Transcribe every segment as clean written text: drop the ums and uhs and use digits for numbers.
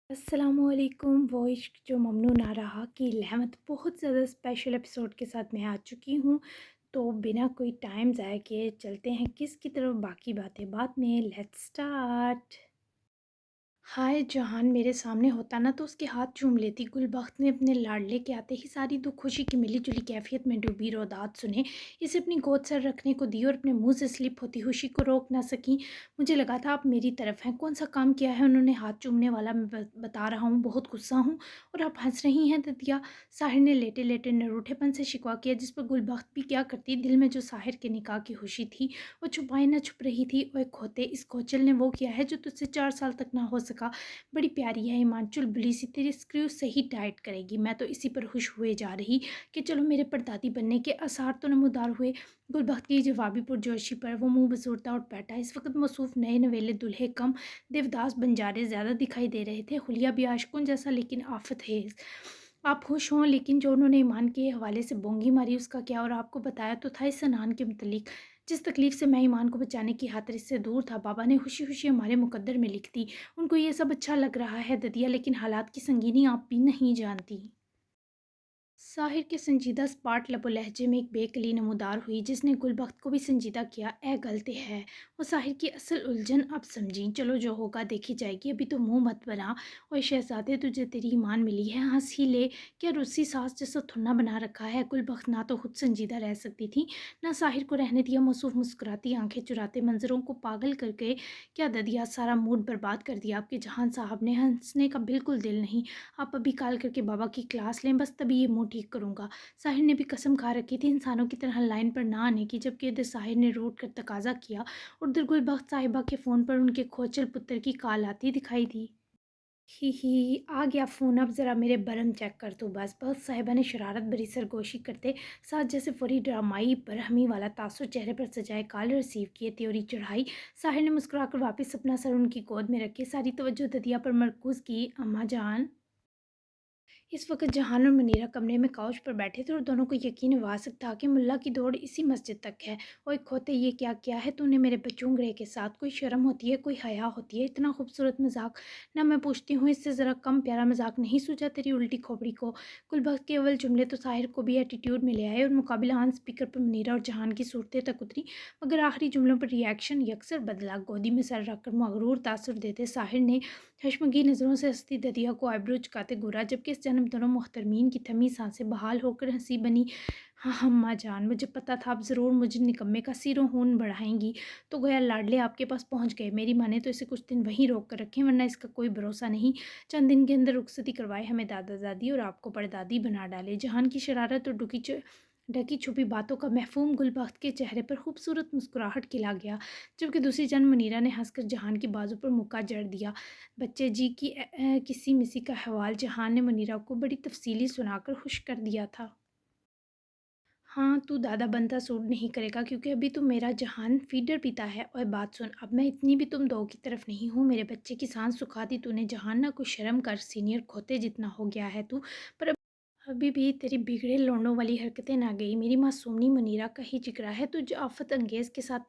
السلام علیکم۔ وہ عشق جو ممنوع نہ رہا کی لہمت بہت زیادہ اسپیشل ایپیسوڈ کے ساتھ میں آ چکی ہوں، تو بنا کوئی ٹائم ضائع کیے چلتے ہیں کس کی طرف باقی باتیں بعد میں۔ Let's start. ہائے جہان میرے سامنے ہوتا نا تو اس کے ہاتھ چوم لیتی۔ گل بخت نے اپنے لاڈلے کے آتے ہی ساری دکھ خوشی کی ملی جلی کیفیت میں ڈوبی روداد سنے اسے اپنی گود سر رکھنے کو دی اور اپنے منہ سے سلپ ہوتی خوشی کو روک نہ سکیں۔ مجھے لگا تھا آپ میری طرف ہیں، کون سا کام کیا ہے انہوں نے ہاتھ چومنے والا؟ میں بتا رہا ہوں بہت غصہ ہوں اور آپ ہنس رہی ہیں ددیا، ساحر نے لیٹے لیٹے نروٹھے پن سے شکوا کیا، جس پر گل بخت بھی کیا کرتی، دل میں جو ساحر کے نکاح کی خوشی تھی وہ چھپائے نہ چھپ رہی تھی۔ اوے کھوتے، اس کھوچل نے وہ کیا ہے جو تجھ سے 4 سال تک نہ ہو سکا؟ بڑی پیاری ہے ایمان، چلبلی سی، تیری اسکریو صحیح ٹائٹ کرے گی۔ میں تو اسی پر خوش ہوئے جا رہی کہ چلو میرے پردادی بننے کے آثار تو نمودار ہوئے۔ گل بخت کی جوابی پرجوشی پر وہ منہ بسورتا اٹھ بیٹھا۔ اس وقت موصوف نئے نویلے دولہے کم دیوداس بنجارے زیادہ دکھائی دے رہے تھے، حلیہ بھی عاشقوں جیسا لیکن آفت خیز۔ آپ خوش ہوں، لیکن جو انہوں نے ایمان کے حوالے سے بونگی ماری اس کا کیا؟ اور آپ کو بتایا تو تھا اس سنان کے متعلق جس تکلیف سے میں ایمان کو بچانے کی خاطر اس سے دور تھا۔ بابا نے خوشی خوشی ہمارے مقدر میں لکھ دی۔ ان کو یہ سب اچھا لگ رہا ہے ددیا، لیکن حالات کی سنگینی آپ بھی نہیں جانتی۔ ساحر کے سنجیدہ سپاٹ لب و لہجے میں ایک بے قلی نمودار ہوئی جس نے گل بخت کو بھی سنجیدہ کیا۔ اے غلط ہے وہ ساحر کی اصل الجھن اب سمجھی، چلو جو ہوگا دیکھی جائے گی، ابھی تو منہ مت بنا۔ اوے شہزادے، تجھے تیری ایمان ملی ہے، ہنس ہی لے، کیا روسی ساس جیسا تھنا بنا رکھا ہے؟ گل بخت نہ تو خود سنجیدہ رہ سکتی تھی نہ ساحر کو رہنے دیا۔ موصوف مسکراتی آنکھیں چراتے منظروں کو پاگل کر کے کیا ددیا، سارا موڈ برباد کر دیا آپ کے جہان صاحب نے۔ ہنسنے کا بالکل دل نہیں، آپ ابھی کال کر کے بابا کی کلاس لیں، بس تبھی یہ منہ ٹھیک کروں گا۔ ساحر نے بھی قسم کھا رکھی تھی انسانوں کی طرح لائن پر نہ آنے کی، جبکہ ادھر ساحر نے روٹ کر تقاضا کیا اور ادھر گل بخت صاحبہ کے فون پر ان کے کھوچل پتر کی کال آتی دکھائی دی۔ ہی ہی، آ گیا فون، اب ذرا میرے برم چیک کر تو بس۔ بخت صاحبہ نے شرارت بھری سرگوشی کرتے ساتھ جیسے فوری ڈرامائی برہمی والا تاثر چہرے پر سجائے کال ریسیو کیے تیوری چڑھائی۔ ساحر نے مسکرا کر واپس اپنا سر ان کی گود میں رکھے ساری توجہ ددیا پر مرکوز کی۔ اماں جان، اس وقت جہان اور منیرہ کمرے میں کاؤچ پر بیٹھے تھے اور دونوں کو یقین واثق تھا کہ ملا کی دوڑ اسی مسجد تک ہے۔ اوئے کھوتے، یہ کیا کیا ہے تو نے میرے بچوں گرے کے ساتھ؟ کوئی شرم ہوتی ہے، کوئی حیا ہوتی ہے؟ اتنا خوبصورت مذاق نہ میں پوچھتی ہوں اس سے ذرا کم پیارا مذاق نہیں سوچا تیری الٹی کھوپڑی کو؟ گل بخت کے اول جملے تو طاہر کو بھی ایٹیٹیوڈ میں لے آئے اور مقابلہ آن اسپیکر پر منیرہ اور جہان کی صورتیں تک اتری، مگر آخری جملوں پر ری ایکشن یکسر بدلا۔ گودی میں سر رکھ کر مغرور تاثر دیتے ساحر نے حشمگی نظروں سے ہنستی ددیا کو آئیبرو چکاتے گورا، جبکہ اس جنم دونوں محترمین کی تھمی سانسیں بحال ہو کر ہنسی بنی۔ ہاں اماں جان، مجھے پتا تھا آپ ضرور مجھے نکمے کا سیر و ہون بڑھائیں گی، تو گویا لاڈلے آپ کے پاس پہنچ گئے۔ میری ماں نے تو اسے کچھ دن وہیں روک کر رکھیں، ورنہ اس کا کوئی بھروسہ نہیں، چند دن کے اندر رخصتی کروائے ہمیں دادا دادی اور آپ کو پردادی بنا ڈالے۔ جہان کی شرارت اور ڈھکی چھپی باتوں کا مفہوم گل بخت کے چہرے پر خوبصورت مسکراہٹ کھلا گیا، جبکہ دوسری جانب منیرہ نے ہنس کر جہان کی بازو پر مکہ جڑ دیا۔ بچے جی کی کسی مسی کا حوال جہان نے منیرہ کو بڑی تفصیلی سنا کر خوش کر دیا تھا۔ ہاں، تو دادا بنتا سوٹ نہیں کرے گا کیونکہ ابھی تو میرا جہان فیڈر پیتا ہے۔ اور بات سن، اب میں اتنی بھی تم دو کی طرف نہیں ہوں، میرے بچے کی سانس سکھا دی تو نے جہان، نہ کچھ شرم کر، سینئر کھوتے جتنا ہو گیا ہے تو، پر ابھی بھی تیری بگڑے لونڈوں والی حرکتیں نہ گئی۔ میری معصومنی منیرہ کا ہی جگرا ہے تو جو آفت انگیز کے ساتھ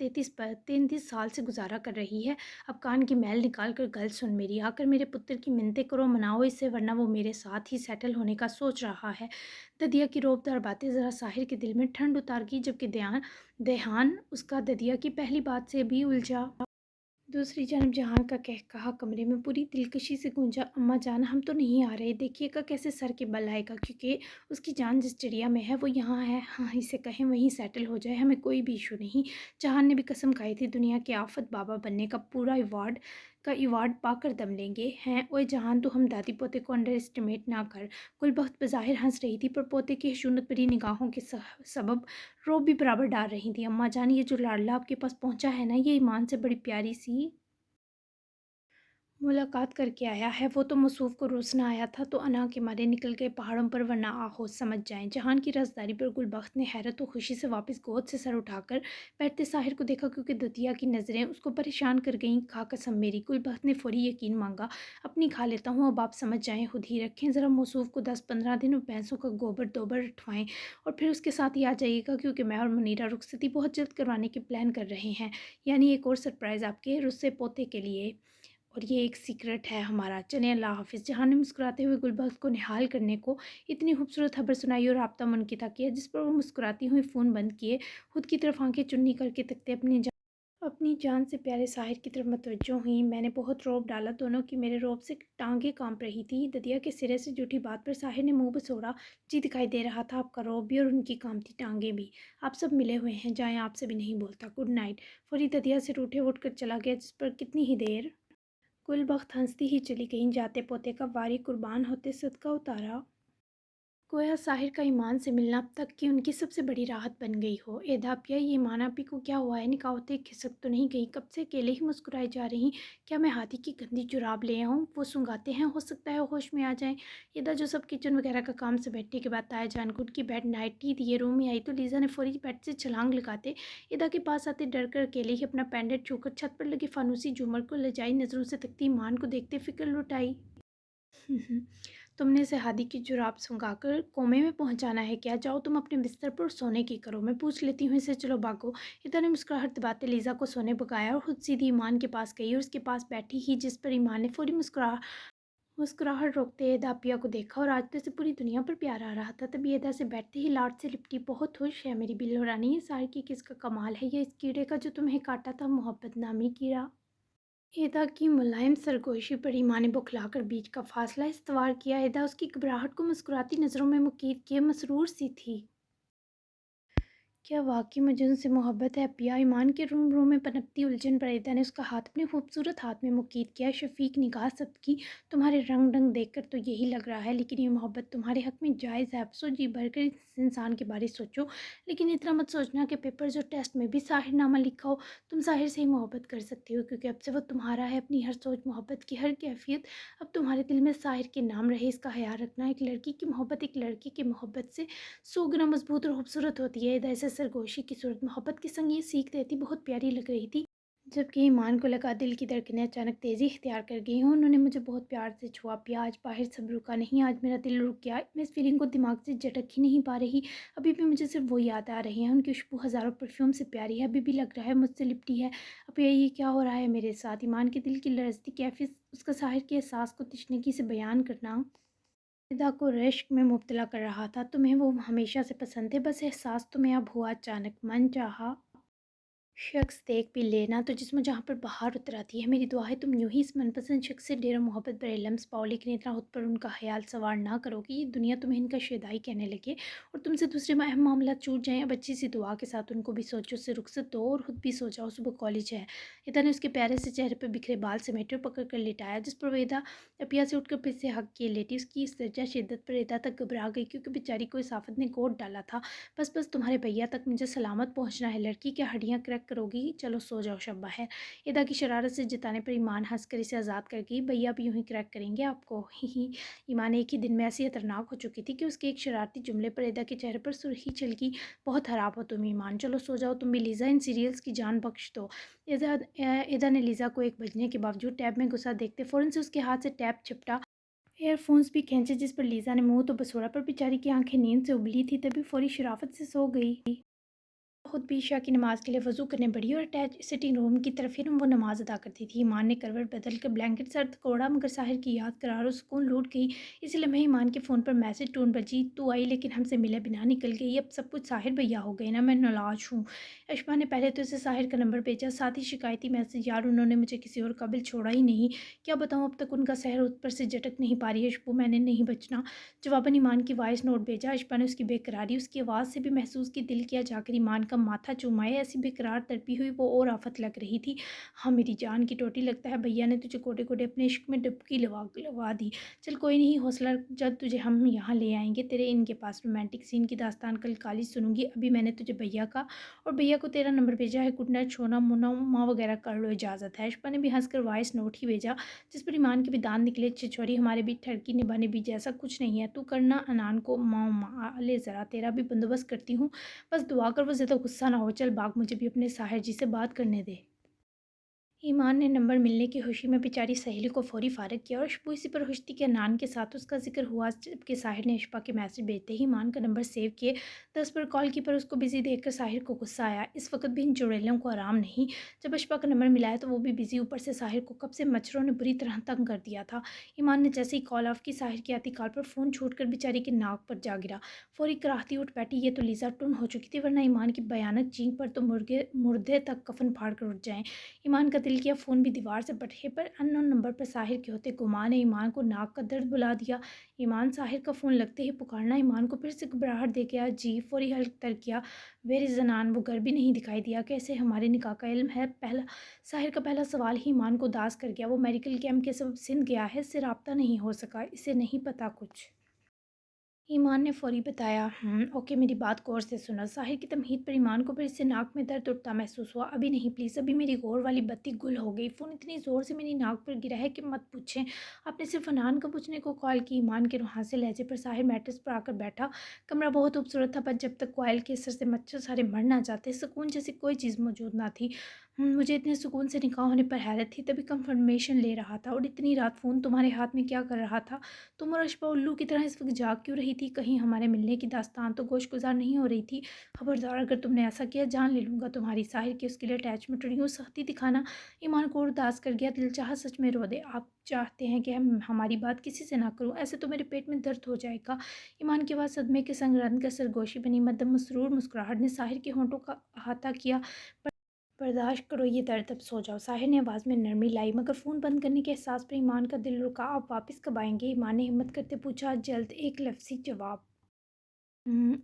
33 سال سے گزارا کر رہی ہے۔ اب کان کی میل نکال کر گل سن میری، آ کر میرے پتر کی منتیں کرو، مناؤ اسے، ورنہ وہ میرے ساتھ ہی سیٹل ہونے کا سوچ رہا ہے۔ ددیا کی روب دار باتیں ذرا ساحر کے دل میں ٹھنڈ اتار گئی، جبکہ دیہان اس کا ددیا کی پہلی بات سے بھی الجھا۔ دوسری جانب جہان کا کہا کمرے میں پوری دلکشی سے گونجا۔ اماں جان، ہم تو نہیں آ رہے، دیکھیے گا کیسے سر کے بل آئے گا، کیونکہ اس کی جان جس چڑیا میں ہے وہ یہاں ہے۔ ہاں، اسے کہیں وہیں سیٹل ہو جائے، ہمیں کوئی بھی ایشو نہیں۔ جہان نے بھی قسم کھائی تھی دنیا کے آفت بابا بننے کا پورا ایوارڈ پا کر دم لیں گے۔ ہیں اوئے جہان، تو ہم دادی پوتے کو انڈر اسٹیمیٹ نہ کر۔ گل بخت بظاہر ہنس رہی تھی پر پوتے کی خشونت بھری نگاہوں کے سبب روب بھی برابر ڈال رہی تھی۔ اماں جان، یہ جو لاڈلا آپ کے پاس پہنچا ہے نا، یہ ایمان سے بڑی پیاری سی ملاقات کر کے آیا ہے۔ وہ تو موصوف کو روسنا آیا تھا تو انا کے مارے نکل گئے پہاڑوں پر، ورنہ آہو سمجھ جائیں۔ جہان کی رازداری پر گل بخت نے حیرت و خوشی سے واپس گود سے سر اٹھا کر بیٹھتے ساحر کو دیکھا، کیونکہ ددیا کی نظریں اس کو پریشان کر گئیں۔ کھا قسم میری، گل بخت نے فوری یقین مانگا، اپنی کھا لیتا ہوں، اب آپ سمجھ جائیں، خود ہی رکھیں ذرا موصوف کو 10-15 دن اور بھینسوں کا گوبر دوبر رٹوائیں اور پھر اس کے ساتھ ہی آ جائیے گا، کیونکہ میں اور منیرہ رخصتی بہت جلد کروانے کے پلان کر رہے ہیں، یعنی ایک اور سرپرائز آپ کے رسے پوتے کے لیے۔ اور یہ ایک سیکرٹ ہے ہمارا، چلیں اللہ حافظ۔ جہاں نے مسکراتے ہوئے گلبخت کو نہال کرنے کو اتنی خوبصورت خبر سنائی اور رابطہ منقطع کیا، جس پر وہ مسکراتی ہوئی فون بند کیے خود کی طرف آنکھیں چنی کر کے تکتے اپنی جان سے پیارے ساحر کی طرف متوجہ ہوئیں۔ میں نے بہت روب ڈالا دونوں کی، میرے روب سے ٹانگیں کانپ رہی تھی۔ ددیا کے سرے سے جھوٹی بات پر ساحر نے منہ بسوڑا، جی دکھائی دے رہا تھا آپ کا روب بھی اور ان کی کانپتی ٹانگیں بھی۔ آپ سب ملے ہوئے ہیں، جائیں، آپ سے بھی نہیں بولتا، گڈ نائٹ۔ فوری ددیا سے روٹھے اٹھ کر چلا گیا، جس پر کتنی ہی دیر گلبخت ہنستی ہی چلی گئیں، جاتے پوتے کا واری قربان ہوتے صدقہ اتارا۔ گویا ساحر کا ایمان سے ملنا اب تک کی ان کی سب سے بڑی راحت بن گئی ہو۔ اے دھاپیا، یہ ایمان آپی کو کیا ہوا ہے؟ نکاح ہوتے کھسک تو نہیں گئی؟ کب سے اکیلے ہی مسکرائے جا رہی؟ کیا میں ہاتھی کی گندی جراب لے آؤں؟ وہ سنگاتے ہیں، ہو سکتا ہے ہوش میں آ جائیں۔ ادا جو سب کچن وغیرہ کا کام سے بیٹھنے کے بعد تایا جان کو ان کی بیڈ نائٹی دیے روم میں آئی تو لیزا نے فوری بیڈ سے چھلانگ لگاتے ادا کے پاس آتے ڈر کر اکیلے ہی اپنا پینڈنٹ چھو کر چھت پر لگے فانوسی جھومر کو لجائی نظروں سے تکتی ایمان کو دیکھتے فکر لٹائی۔ تم نے اسے ہادی کی جراب سنگا کر کومے میں پہنچانا ہے کیا؟ جاؤ تم اپنے بستر پر سونے کی کرو، میں پوچھ لیتی ہوں اسے، چلو بھاگو۔ ادا نے مسکراہٹ دباتے لیزا کو سونے بگایا اور خود سیدھی ایمان کے پاس گئی اور اس کے پاس بیٹھی ہی، جس پر ایمان نے فوری مسکراہٹ روکتے دھاپیا کو دیکھا اور آج تو اسے پوری دنیا پر پیار آ رہا تھا۔ تبھی ادا سے بیٹھتے ہی لاڈ سے لپٹی، بہت خوش ہے میری بلو رانی، یہ سار کی کس کا کمال ہے، یہ اس کیڑے کا جو تمہیں کاٹا تھا، محبت نامی کیڑا۔ ادا کی ملائم سرگوشی پر ایمان نے بوکھلا کر بیچ کا فاصلہ استوار کیا۔ ادا اس کی گھبراہٹ کو مسکراتی نظروں میں مقید کیے مسرور سی تھی۔ کیا واقعی مجھے ان سے محبت ہے اپیا؟ ایمان کے روم روم میں پنپتی الجھن پر ادا نے اس کا ہاتھ اپنے خوبصورت ہاتھ میں مقید کیا۔ شفیق نگاہ سب کی تمہارے رنگ ڈنگ دیکھ کر تو یہی لگ رہا ہے، لیکن یہ محبت تمہارے حق میں جائز ہے۔ افسوس، جی بھر کر اس انسان کے بارے سوچو، لیکن اتنا مت سوچنا کہ پیپرز اور ٹیسٹ میں بھی ساحر نامہ لکھا ہو۔ تم ساحر سے ہی محبت کر سکتی ہو، کیونکہ اب سے وہ تمہارا ہے، اپنی ہر سوچ، محبت کی ہر کیفیت اب تمہارے دل میں ساحر کے نام رہے، اس کا خیال رکھنا۔ ایک لڑکی کی محبت ایک لڑکے کی محبت سے 100 گنا مضبوط اور خوبصورت ہوتی ہے۔ ادا اسے سرگوشی کی صورت محبت کے سنگ یہ سیکھ دیتی بہت پیاری لگ رہی تھی، جبکہ ایمان کو لگا دل کی دھڑکنیں اچانک تیزی اختیار کر گئی ہوں۔ انہوں نے مجھے بہت پیار سے چھوا پیا، آج باہر سب رکا نہیں، آج میرا دل رک گیا، میں اس فیلنگ کو دماغ سے جھٹک ہی نہیں پا رہی۔ ابھی بھی مجھے صرف وہ یاد آ رہی ہیں، ان کی خوشبو ہزاروں پرفیوم سے پیاری ہے، ابھی بھی لگ رہا ہے مجھ سے لپٹی ہے۔ اب یہ کیا ہو رہا ہے میرے ساتھ؟ ایمان کے دل کی لرزتی کیفیت، اس کا ساحر کے احساس کو تشنگی سے بیان کرنا ادا کو رشک میں مبتلا کر رہا تھا۔ تمہیں وہ ہمیشہ سے پسند تھے، بس احساس تمہیں اب ہوا اچانک، من چاہا شخص دیکھ بھی لینا تو جسم جہاں پر بہار اتر آتی ہے۔ میری دعا ہے تم یوں ہی اس من پسند شخص سے ڈیرہ محبت بھرے لمس پاؤ، لیکن اتنا خود پر ان کا خیال سوار نہ کرو کہ یہ دنیا تمہیں ان کا شیدائی کہنے لگے اور تم سے دوسرے اہم معاملات چھوٹ جائیں۔ اب اچھی سی دعا کے ساتھ ان کو بھی سوچو سے رخصت دو اور خود بھی سو جاؤ، صبح کالج ہے۔ ادا نے اس کے پیارے سے چہرے پر بکھرے بال سمیٹے اور پکڑ کر لٹایا، جس پر وہ ادا اپیا سے اٹھ کر پھر سے حق کیے لیٹی۔ اس کی اس درجہ شدت پر ادا تک گھبرا گئی، کیونکہ بیچاری کو اس آفت نے گود ڈالا تھا۔ بس بس تمہارے بھیا تک مجھے سلامت پہنچنا ہے، لڑکی کیا ہڈیاں کریک کرو گی؟ چلو سو جاؤ، شب بخیر۔ ادا کی شرارت سے جتانے پر ایمان ہنس کر اسے آزاد کر گئی، بھیا بھی یوں ہی کریک کریں گے آپ کو، ہی ہی۔ ایمان ایک ہی دن میں ایسی خطرناک ہو چکی تھی کہ اس کے ایک شرارتی جملے پر ادا کے چہرے پر سرخی چل گئی۔ بہت خراب ہو تم ایمان، چلو سو جاؤ تم بھی، لیزا ان سیریلز کی جان بخش دو۔ ادا نے لیزا کو 1 بجنے کے باوجود ٹیب میں گھسا دیکھتے فوراً سے اس کے ہاتھ سے ٹیب چپٹا، ایئر فونز بھی کھینچے، جس پر لیزا نے منہ تو بسوڑا پر بیچاری کی آنکھیں نیند سے ابلی تھی، تبھی فوری شرافت سے سو گئی۔ خود بھی عشاء کی نماز کے لیے وضو کرنے بڑھی اور اٹیچ سٹنگ روم کی طرف ہی وہ نماز ادا کرتی تھی۔ ایمان نے کروٹ بدل کر بلینکٹ سرد کوڑا، مگر ساحر کی یاد قرار و سکون لوٹ گئی۔ اسی لمحے ایمان کے فون پر میسج ٹون بجی، تو آئی لیکن ہم سے ملے بنا نکل گئی، اب سب کچھ ساحر بھیا ہو گئے نا، میں نالاج ہوں۔ اشبا نے پہلے تو اسے ساحر کا نمبر بھیجا، ساتھ ہی شکایتی میسج، یار انہوں نے مجھے کسی اور قابل چھوڑا ہی نہیں، کیا بتاؤں اب تک ان کا سحر اوپر سے جھٹک نہیں پا رہی ہے اشبو، میں نے نہیں بچنا۔ جواباً ایمان کی وائس نوٹ بھیجا، اشبا نے اس کی بے قراری اس کی آواز سے بھی محسوس کی، دل کیا جا کر ایمان کا ماتھا چومائے، ایسی بے قرار تڑپی ہوئی وہ اور آفت لگ رہی تھی۔ ہاں میری جان کی ٹوٹی، لگتا ہے بھیا نے تجھے کوٹے کوٹے اپنے عشق میں ڈبکی لگوا دی، چل کوئی نہیں، حوصلہ رکھ، جب تجھے ہم یہاں لے آئیں گے تیرے ان کے پاس، رومانٹک سین کی داستان کل کالج سنوں گی، ابھی میں نے تجھے بھیا کا اور بھیا کو تیرا نمبر بھیجا ہے، گڈ نائٹ، سونا مونا ماں وغیرہ کر لو، اجازت ہے۔ اشبا نے بھی ہنس کر وائس نوٹ ہی بھیجا، جس پر ایمان کے بھی دانت نکلے، چھچوری ہمارے بھی ٹھڑکی نبھانے بھی جیسا کچھ نہیں ہے، تو کرنا انان کو ماں لے ذرا، تیرا بھی بندوبست کرتی ہوں، بس دعا کر وہ زیادہ غصہ نہ ہو، چل بھاگ، مجھے بھی اپنے ساحر جی سے بات کرنے دے۔ ایمان نے نمبر ملنے کی خوشی میں بیچاری سہیلی کو فوری فارغ کیا اور شبو اسی پر خوش تھی کہ عدنان کے ساتھ اس کا ذکر ہوا، جبکہ ساحر نے اشفاق کے میسج بھیجتے ہی ایمان کا نمبر سیو کیے۔ 10 پر کال کی پر اس کو بزی دیکھ کر ساحر کو غصہ آیا۔ اس وقت بھی ان چڑیلوں کو آرام نہیں، جب اشفاق کا نمبر ملایا تو وہ بھی بزی، اوپر سے ساحر کو کب سے مچھروں نے بری طرح تنگ کر دیا تھا۔ ایمان نے جیسے ہی کال آف کی، ساحر کی آتی کال پر فون چھوٹ کر بیچاری کے ناک پر جا گرا۔ فوری کراہتی اٹھ بیٹھی، یہ تو لیزا ٹن ہو چکی تھی، ورنہ ایمان کی بھیانک چینخ پر تو مردے تک کفن پھاڑ کر اٹھ جائیں۔ ایمان کا دل کیا فون بھی دیوار سے پٹکے، پر ان نون نمبر پر ساحر کے ہوتے گمان نے ایمان کو ناک کا درد بلا دیا۔ ایمان ساحر کا فون لگتے ہی پکارنا ایمان کو پھر سے گھبراہٹ دے گیا۔ جی فوری حل تر کیا، ویر از عدنان، وہ گھر بھی نہیں دکھائی دیا، کیسے ہمارے نکاح کا علم ہے؟ ساحر کا پہلا سوال ہی ایمان کو اداس کر گیا۔ وہ میڈیکل کیمپ کے سبب سندھ گیا ہے، اس سے رابطہ نہیں ہو سکا، اسے نہیں پتا کچھ۔ ایمان نے فوری بتایا۔ اوکے، میری بات غور سے سنا۔ ساحر کی تمہید پر ایمان کو پھر سے ناک میں درد اٹھتا محسوس ہوا۔ ابھی نہیں پلیز، ابھی میری غور والی بتی گل ہو گئی۔ فون اتنی زور سے میری ناک پر گرا ہے کہ مت پوچھیں۔ آپ نے صرف عدنان کو پوچھنے کو کال کی؟ ایمان کے روحانسے لہجے پر ساحر میٹرس پر آ کر بیٹھا۔ کمرہ بہت خوبصورت تھا، پر جب تک کوئل کے اثر سے مچھر سارے مر نہ جاتے، سکون جیسی کوئی چیز موجود نہ تھی۔ مجھے اتنے سکون سے نکاح ہونے پر حیرت تھی، تبھی کنفرمیشن لے رہا تھا۔ اور اتنی رات فون تمہارے ہاتھ میں کیا کر رہا تھا؟ تم اور اشبا الو کی طرح اس وقت جاگ کیوں رہی تھی؟ کہیں ہمارے ملنے کی داستان تو گوش گزار نہیں ہو رہی تھی؟ خبردار، اگر تم نے ایسا کیا جان لے لوں گا تمہاری۔ ساحر کی اس کے لیے اٹیچمنٹ اور یوں سختی دکھانا ایمان کو اور اداس کر گیا۔ دل چاہا سچ میں رو دے۔ آپ چاہتے ہیں کہ ہماری بات کسی سے نہ کروں؟ ایسے تو میرے پیٹ میں درد ہو جائے گا۔ ایمان کے بعد صدمے کے سنگ رن کا سرگوشی بنی مدم مسرور مسکراہٹ نے ساحر کے ہونٹوں کا احاطہ کیا۔ برداشت کرو یہ درد، اب سو جاؤ۔ ساحر نے آواز میں نرمی لائی، مگر فون بند کرنے کے احساس پر ایمان کا دل رکا۔ آپ واپس کب آئیں گے؟ ایمان نے ہمت کرتے پوچھا۔ جلد، ایک لفظی جواب۔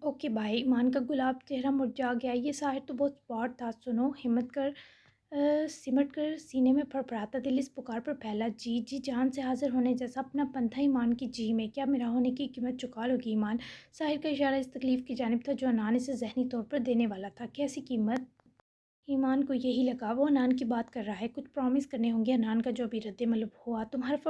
Okay bye. ایمان کا گلاب چہرہ مرجھا گیا۔ یہ ساحر تو بہت اسمارٹ تھا۔ سنو، سمٹ کر سینے میں پھڑپڑاتا دل اس پکار پر پھیلا۔ جی جی، جان سے حاضر ہونے جیسا اپنا پن تھا ایمان کی جی میں۔ کیا میرا ہونے کی قیمت چکا لو گی ایمان؟ ساحر کا اشارہ اس تکلیف کی جانب تھا جو عدنان اسے ذہنی طور پر دینے والا تھا۔ کیسی قیمت؟ ایمان کو یہی لگا وہ عدنان کی بات کر رہا ہے، کچھ پرومس کرنے ہوں گے۔ عدنان کا جو بھی رد عمل ہوا تم حرف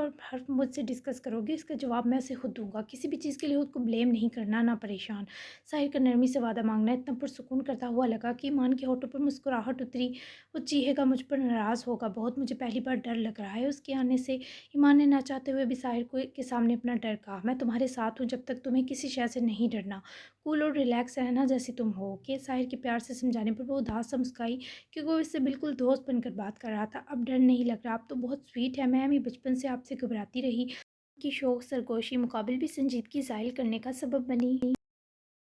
مجھ سے ڈسکس کرو گے، اس کا جواب میں اسے خود دوں گا۔ کسی بھی چیز کے لیے خود کو بلیم نہیں کرنا، نہ پریشان۔ ساحر کا نرمی سے وعدہ مانگنا اتنا پرسکون کرتا ہوا لگا کہ ایمان کے ہونٹوں پر مسکراہٹ اتری۔ وہ چیخے گا، مجھ پر ناراض ہوگا بہت، مجھے پہلی بار ڈر لگ رہا ہے اس کے آنے سے۔ ایمان نے نہ چاہتے ہوئے بھی ساحر کے سامنے اپنا ڈر کہا۔ میں تمہارے ساتھ ہوں جب تک تمہیں کسی شے سے نہیں ڈرنا، کول اور ریلیکس رہنا جیسی تم ہو۔ کہ ساحر کے پیار سے سمجھانے پر وہ اداس سا مسکرائی، کیونکہ وہ اس سے بالکل دوست بن کر بات کر رہا تھا۔ اب ڈر نہیں لگ رہا، آپ تو بہت سویٹ ہے، میں بھی بچپن سے آپ سے گھبراتی رہی۔ کی شوق سرگوشی مقابل بھی سنجیدگی ظاہر کرنے کا سبب بنی۔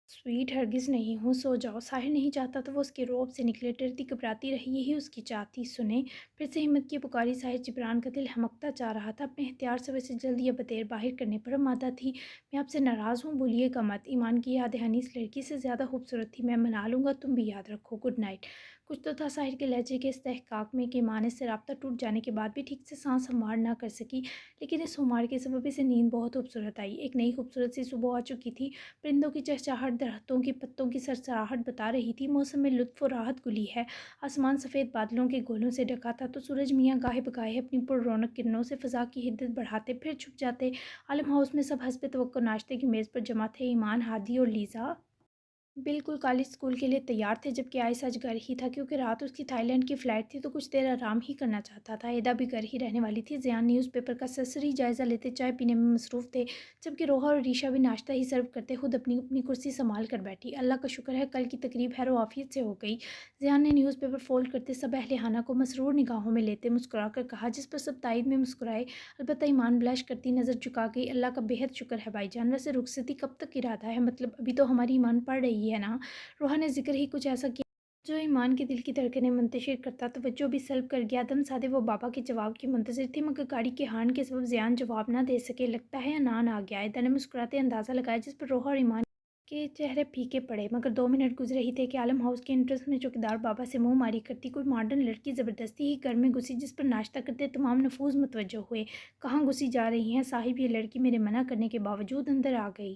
سویٹ ہرگز نہیں ہوں، سو جاؤ۔ ساحر نہیں چاہتا تو وہ اس کے روب سے نکلے، ڈرتی گھبراتی رہی، یہی اس کی چاہت تھی۔ سنیں، پھر سے ہمت کی پکاری۔ ساحر جبران کا دل ہمکتا جا رہا تھا، اپنے اختیار سے ویسے جلد یا بدیر باہر کرنے پر آمادہ تھی۔ میں آپ سے ناراض ہوں، بھولیے گا مت۔ ایمان کی یاد دہانی اس لڑکی سے زیادہ خوبصورت تھی، میں منا لوں گا، تم بھی یاد رکھو، گڈ نائٹ۔ کچھ تو تھا ساحر کے لہجے کے استحقاق میں کہ ایمان اس سے رابطہ ٹوٹ جانے کے بعد بھی ٹھیک سے سانس ہموار نہ کر سکی، لیکن اس ہموار کے سبب اسے نیند بہت خوبصورت آئی۔ ایک نئی خوبصورت سی صبح آ چکی تھی، پرندوں کی چہچہاہٹ درختوں کی پتوں کی سرسراہٹ بتا رہی تھی موسم میں لطف و راحت گلی ہے۔ آسمان سفید بادلوں کے گولوں سے ڈھکا تھا تو سورج میاں گاہے بگاہے اپنی پر رونق کرنوں سے فضا کی حدت بڑھاتے پھر چھپ جاتے۔ عالم ہاؤس میں سب حسب توقع ناشتے کی میز پر جمع تھے۔ ایمان، ہادی اور لیزا بالکل کالج اسکول کے لیے تیار تھے، جبکہ آئس آج گھر ہی تھا کیونکہ رات اس کی تھائی لینڈ کی فلائٹ تھی تو کچھ دیر آرام ہی کرنا چاہتا تھا۔ ایدا بھی گھر ہی رہنے والی تھی۔ زیان نیوز پیپر کا سرسری جائزہ لیتے چائے پینے میں مصروف تھے، جبکہ روحا اور ریشا بھی ناشتہ ہی سرو کرتے خود اپنی اپنی کرسی سنبھال کر بیٹھی۔ اللہ کا شکر ہے کل کی تقریب خیر و عافیت سے ہو گئی، زیان نے نیوز پیپر فولڈ کرتے سب اہل خانہ کو مسرور نگاہوں میں لیتے مسکرا کر کہا، جس پر سب تائید میں مسکرائے۔ البتہ ایمان بلش کرتی نظر جھکا گئی۔ اللہ کا بےحد شکر ہے بھائی جان، ویسے رخصتی کب تک ارادہ ہے؟ مطلب ابھی تو ہماری ایمان پڑھ رہی ہے نا؟ روحا نے ذکر ہی کچھ ایسا کیا جو ایمان کے دل کی دھڑکنیں منتشر کرتا، توجہ بھی سلب کر گیا۔ دم سادے وہ بابا کے جواب کی منتظر تھی، مگر گاڑی کے ہارن کے سبب زیان جواب نہ دے سکے۔ لگتا ہے عدنان آ گیا، ایدا نے مسکراتے اندازہ لگایا، جس پر روحا اور ایمان کے چہرے پھیکے پڑے۔ مگر 2 منٹ گزرے ہی تھے کہ عالم ہاؤس کے انٹرنس میں چوکیدار بابا سے منہ ماری کرتی کوئی ماڈرن لڑکی زبردستی ہی گھر میں گھسی، جس پر ناشتہ کرتے تمام نفوذ متوجہ ہوئے۔ کہاں گھسی جا رہی ہیں صاحب یہ لڑکی؟ میرے منع کرنے کے باوجود اندر آ گئی۔